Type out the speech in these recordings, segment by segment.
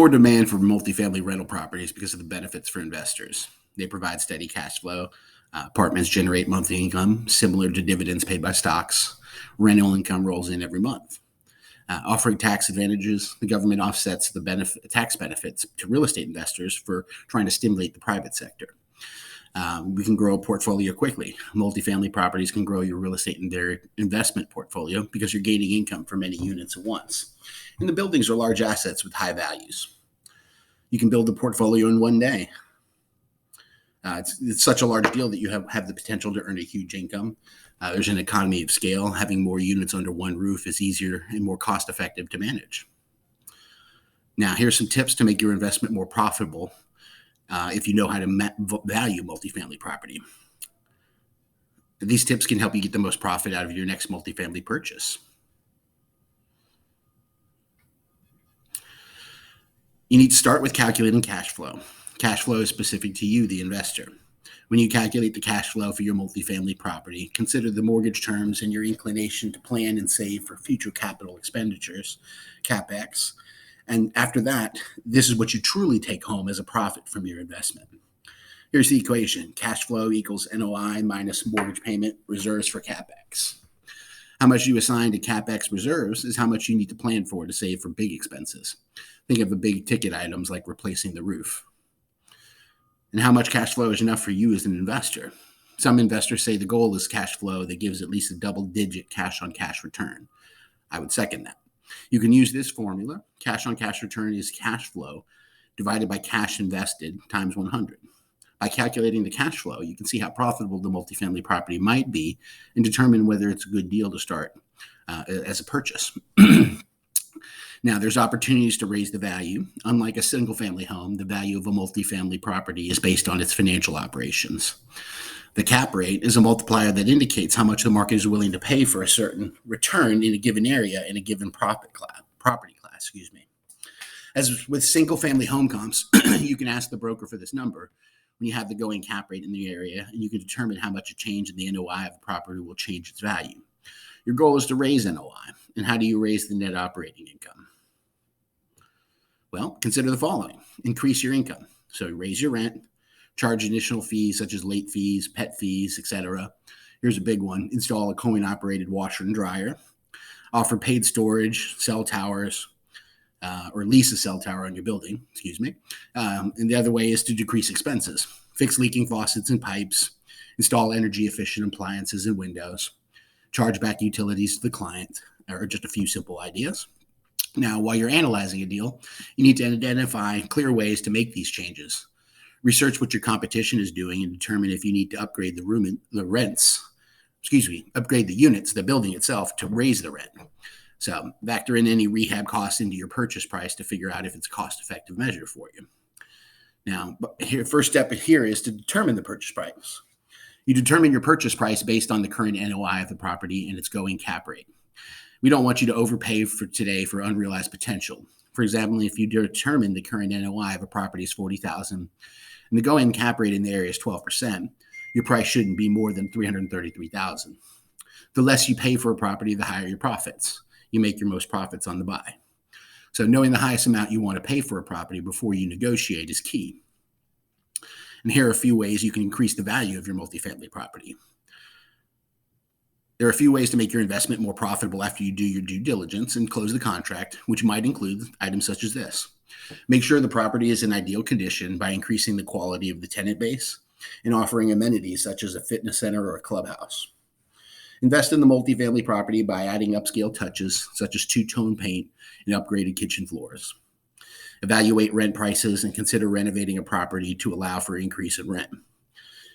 More demand for multifamily rental properties because of the benefits for investors. They provide steady cash flow. Apartments generate monthly income similar to dividends paid by stocks. Rental income rolls in every month. Offering tax advantages, the government offsets the tax benefits to real estate investors for trying to stimulate the private sector. We can grow a portfolio quickly. Multifamily properties can grow your real estate and their investment portfolio because you're gaining income from many units at once. And the buildings are large assets with high values. You can build a portfolio in one day. It's such a large deal that you have the potential to earn a huge income. There's an economy of scale. Having more units under one roof is easier and more cost-effective to manage. Now, here's some tips to make your investment more profitable if you know how to value multifamily property. These tips can help you get the most profit out of your next multifamily purchase. You need to start with calculating cash flow. Cash flow is specific to you, the investor. When you calculate the cash flow for your multifamily property, consider the mortgage terms and your inclination to plan and save for future capital expenditures, CapEx. And after that, this is what you truly take home as a profit from your investment. Here's the equation. Cash flow equals NOI minus mortgage payment reserves for CapEx. How much you assign to CapEx reserves is how much you need to plan for to save for big expenses. Think of the big ticket items like replacing the roof. And how much cash flow is enough for you as an investor? Some investors say the goal is cash flow that gives at least a double-digit cash-on-cash return. I would second that. You can use this formula. Cash-on-cash return is cash flow divided by cash invested times 100. By calculating the cash flow, you can see how profitable the multifamily property might be and determine whether it's a good deal to start as a purchase. Now, there's opportunities to raise the value. Unlike a single-family home, the value of a multifamily property is based on its financial operations. The cap rate is a multiplier that indicates how much the market is willing to pay for a certain return in a given area in a given property class. As with single-family home comps, you can ask the broker for this number when you have the going cap rate in the area, and you can determine how much a change in the NOI of the property will change its value. Your goal is to raise NOI. And how do you raise the net operating income? Well, consider the following. Increase your income. So raise your rent, charge additional fees such as late fees, pet fees, etc. Here's a big one. Install a coin-operated washer and dryer. Offer paid storage, cell towers, or lease a cell tower on your building, and the other way is to decrease expenses. Fix leaking faucets and pipes. Install energy-efficient appliances and windows. Charge back utilities to the client, or just a few simple ideas. Now, while you're analyzing a deal, you need to identify clear ways to make these changes. Research what your competition is doing and determine if you need to upgrade upgrade the units, the building itself, to raise the rent. So factor in any rehab costs into your purchase price to figure out if it's a cost-effective measure for you. Now, first step here is to determine the purchase price. You determine your purchase price based on the current NOI of the property and its going cap rate. We don't want you to overpay for today for unrealized potential. For example, if you determine the current NOI of a property is $40,000 and the going cap rate in the area is 12%, your price shouldn't be more than $333,000. The less you pay for a property, the higher your profits. You make your most profits on the buy. So knowing the highest amount you want to pay for a property before you negotiate is key. And here are a few ways you can increase the value of your multifamily property. There are a few ways to make your investment more profitable after you do your due diligence and close the contract, which might include items such as this. Make sure the property is in ideal condition by increasing the quality of the tenant base and offering amenities such as a fitness center or a clubhouse. Invest in the multifamily property by adding upscale touches such as two-tone paint and upgraded kitchen floors. Evaluate rent prices and consider renovating a property to allow for increase in rent.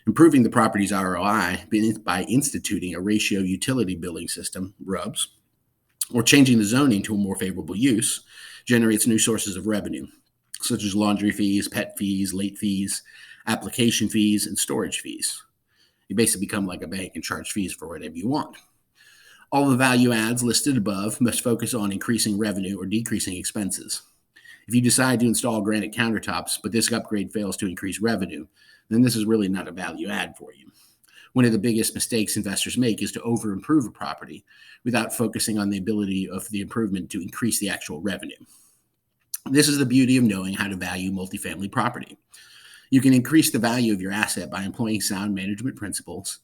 Improving the property's ROI by instituting a ratio utility billing system, RUBS, or changing the zoning to a more favorable use generates new sources of revenue, such as laundry fees, pet fees, late fees, application fees, and storage fees. You basically become like a bank and charge fees for whatever you want. All the value adds listed above must focus on increasing revenue or decreasing expenses. If you decide to install granite countertops, but this upgrade fails to increase revenue, then this is really not a value add for you. One of the biggest mistakes investors make is to over-improve a property without focusing on the ability of the improvement to increase the actual revenue. This is the beauty of knowing how to value multifamily property. You can increase the value of your asset by employing sound management principles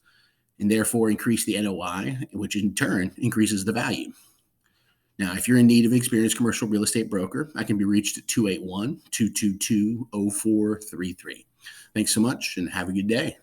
and therefore increase the NOI, which in turn increases the value. Now, if you're in need of an experienced commercial real estate broker, I can be reached at 281 222 0433. Thanks so much and have a good day.